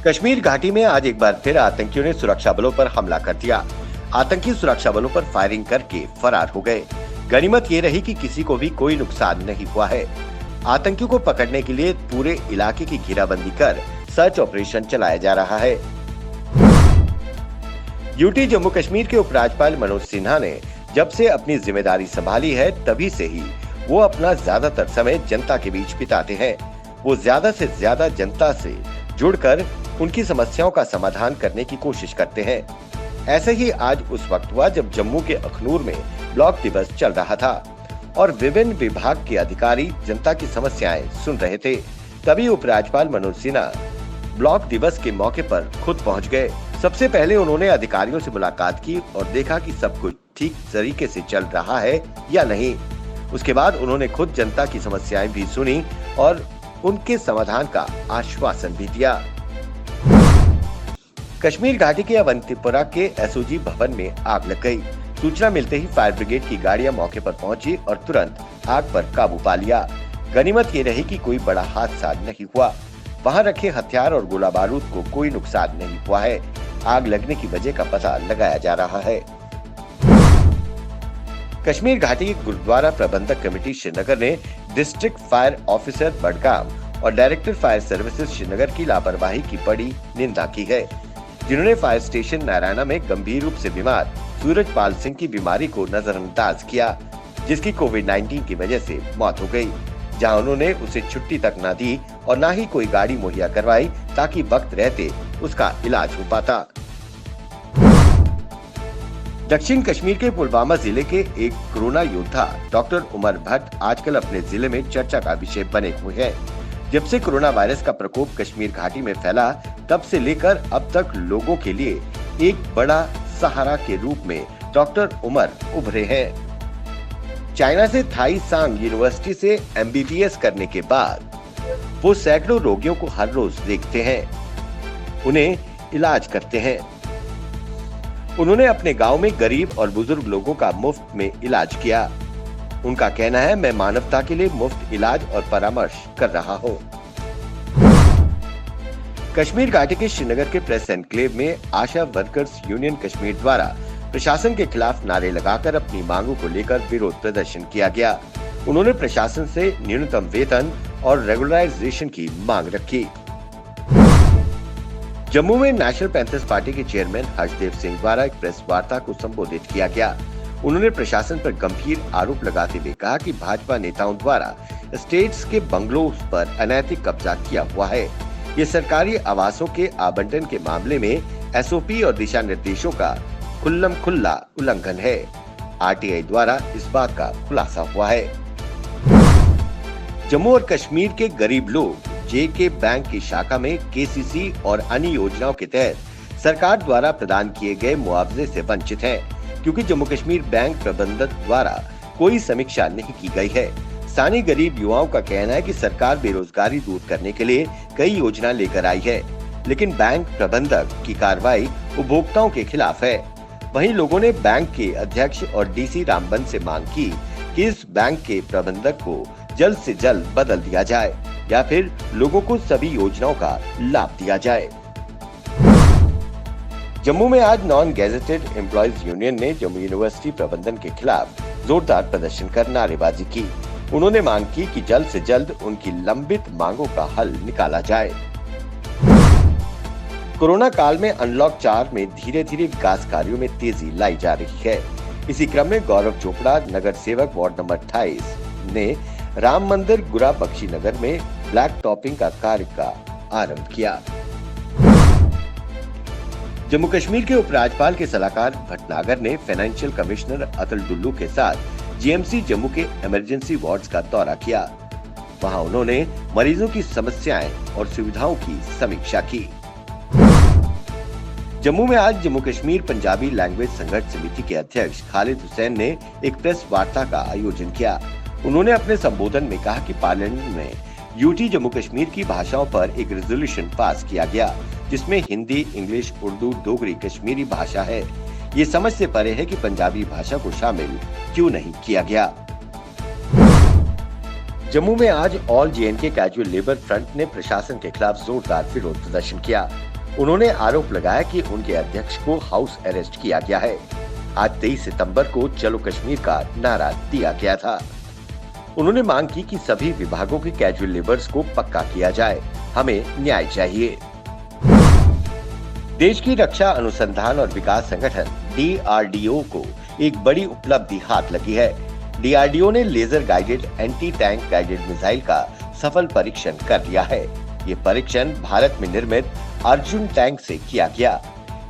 कश्मीर घाटी में आज एक बार फिर आतंकियों ने सुरक्षा बलों पर हमला कर दिया। आतंकी सुरक्षा बलों पर फायरिंग करके फरार हो गए। गनीमत ये रही कि किसी को भी कोई नुकसान नहीं हुआ है। आतंकियों को पकड़ने के लिए पूरे इलाके की घेराबंदी कर सर्च ऑपरेशन चलाया जा रहा है। यूटी जम्मू कश्मीर के उपराज्यपाल मनोज सिन्हा ने जब से अपनी जिम्मेदारी संभाली है तभी से ही वो अपना ज्यादातर समय जनता के बीच बिताते हैं। वो ज्यादा से ज्यादा जनता से जुड़कर उनकी समस्याओं का समाधान करने की कोशिश करते हैं। ऐसे ही आज उस वक्त हुआ जब जम्मू के अखनूर में ब्लॉक दिवस चल रहा था और विभिन्न विभाग के अधिकारी जनता की समस्याएं सुन रहे थे। तभी उपराज्यपाल मनोज सिन्हा ब्लॉक दिवस के मौके पर खुद पहुंच गए। सबसे पहले उन्होंने अधिकारियों से मुलाकात की और देखा कि सब कुछ ठीक तरीके से चल रहा है या नहीं। उसके बाद उन्होंने खुद जनता की समस्याएं भी सुनी और उनके समाधान का आश्वासन भी दिया। कश्मीर घाटी के अवंतीपुरा के एसओजी भवन में आग लग गई। सूचना मिलते ही फायर ब्रिगेड की गाड़ियां मौके पर पहुंची और तुरंत आग पर काबू पा लिया। गनीमत ये रही कि कोई बड़ा हादसा नहीं हुआ। वहां रखे हथियार और गोला बारूद को कोई नुकसान नहीं हुआ है। आग लगने की वजह का पता लगाया जा रहा है। कश्मीर घाटी की गुरुद्वारा प्रबंधक कमेटी श्रीनगर ने डिस्ट्रिक्ट फायर ऑफिसर बडगाम और डायरेक्टर फायर सर्विसेज श्रीनगर की लापरवाही की बड़ी निंदा की है, जिन्होंने फायर स्टेशन नारायणा में गंभीर रूप से बीमार सूरजपाल सिंह की बीमारी को नजरअंदाज किया, जिसकी कोविड-19 की वजह से मौत हो गई, जहां उन्होंने उसे छुट्टी तक न दी और न ही कोई गाड़ी मुहैया करवाई ताकि वक्त रहते उसका इलाज हो पाता। दक्षिण कश्मीर के पुलवामा जिले के एक कोरोना योद्धा डॉक्टर उमर भट्ट आजकल अपने जिले में चर्चा का विषय बने हुए हैं। जब से कोरोना वायरस का प्रकोप कश्मीर घाटी में फैला तब से लेकर अब तक लोगों के लिए एक बड़ा सहारा के रूप में डॉक्टर उमर उभरे हैं। चाइना से थाई सांग यूनिवर्सिटी से एमबीबीएस करने के बाद वो सैकड़ों रोगियों को हर रोज देखते हैं, उन्हें इलाज करते हैं। उन्होंने अपने गांव में गरीब और बुजुर्ग लोगों का मुफ्त में इलाज किया। उनका कहना है, मैं मानवता के लिए मुफ्त इलाज और परामर्श कर रहा हूँ। कश्मीर घाटी के श्रीनगर के प्रेस एनक्लेव में आशा वर्कर्स यूनियन कश्मीर द्वारा प्रशासन के खिलाफ नारे लगाकर अपनी मांगों को लेकर विरोध प्रदर्शन किया गया। उन्होंने प्रशासन से न्यूनतम वेतन और रेगुलराइजेशन की मांग रखी। जम्मू में नेशनल पैंथर्स पार्टी के चेयरमैन हर्षदेव सिंह द्वारा एक प्रेस वार्ता को संबोधित किया गया। उन्होंने प्रशासन पर गंभीर आरोप लगाते हुए कहा कि भाजपा नेताओं द्वारा स्टेट्स के बंगलों पर अनैतिक कब्जा किया हुआ है। ये सरकारी आवासों के आवंटन के मामले में एसओपी और दिशा निर्देशों का खुल्लम-खुल्ला उल्लंघन है। आरटीआई द्वारा इस बात का खुलासा हुआ है। जम्मू और कश्मीर के गरीब लोग जेके बैंक की शाखा में केसीसी और अन्य योजनाओं के तहत सरकार द्वारा प्रदान किए गए मुआवजे से वंचित हैं, क्योंकि जम्मू कश्मीर बैंक प्रबंधक द्वारा कोई समीक्षा नहीं की गई है। स्थानीय गरीब युवाओं का कहना है कि सरकार बेरोजगारी दूर करने के लिए कई योजना लेकर आई है, लेकिन बैंक प्रबंधक की कार्रवाई उपभोक्ताओं के खिलाफ है। वहीं लोगों ने बैंक के अध्यक्ष और डीसी रामबन से मांग की कि इस बैंक के प्रबंधक को जल्द से जल्द बदल दिया जाए या फिर लोगों को सभी योजनाओं का लाभ दिया जाए। जम्मू में आज नॉन गैजेटेड एम्प्लॉयज यूनियन ने जम्मू यूनिवर्सिटी प्रबंधन के खिलाफ जोरदार प्रदर्शन कर नारेबाजी की। उन्होंने मांग की कि जल्द से जल्द उनकी लंबित मांगों का हल निकाला जाए। कोरोना काल में अनलॉक 4 में धीरे धीरे विकास कार्यों में तेजी लाई जा रही है। इसी क्रम में गौरव चोपड़ा नगर सेवक वार्ड नंबर 28 ने राम मंदिर गुरा बख्शी नगर में ब्लैक टॉपिंग का कार्य का आरंभ किया। जम्मू कश्मीर के उपराज्यपाल के सलाहकार भटनागर ने फाइनेंशियल कमिश्नर अतुल डुल्लू के साथ जीएमसी जम्मू के इमरजेंसी वार्ड्स का दौरा किया। वहां उन्होंने मरीजों की समस्याएं और सुविधाओं की समीक्षा की। जम्मू में आज जम्मू कश्मीर पंजाबी लैंग्वेज संघर्ष समिति के अध्यक्ष खालिद हुसैन ने एक प्रेस वार्ता का आयोजन किया। उन्होंने अपने संबोधन में कहा कि पार्लियामेंट में यूटी जम्मू कश्मीर की भाषाओं पर एक रेजोल्यूशन पास किया गया, जिसमें हिंदी, इंग्लिश, उर्दू, डोगरी कश्मीरी भाषा है। ये समझ से परे है कि पंजाबी भाषा को शामिल क्यों नहीं किया गया। जम्मू में आज all JNK casual labour front ने प्रशासन के खिलाफ जोरदार विरोध प्रदर्शन किया। उन्होंने आरोप लगाया कि उनके अध्यक्ष को हाउस अरेस्ट किया गया है। आज 23 सितंबर को चलो कश्मीर का नारा दिया गया था। उन्होंने मांग की कि सभी विभागों के कैजुअल लेबर्स को पक्का किया जाए। हमें न्याय चाहिए। देश की रक्षा अनुसंधान और विकास संगठन DRDO को एक बड़ी उपलब्धि हाथ लगी है। DRDO ने laser guided anti tank guided missile का सफल परीक्षण कर लिया है। ये परीक्षण भारत में निर्मित अर्जुन टैंक से किया गया।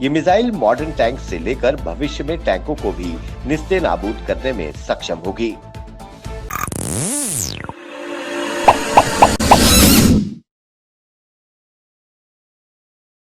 ये मिसाइल मॉडर्न टैंक से लेकर भविष्य में टैंकों को भी निस्ते नाबूद करने में सक्षम होगी।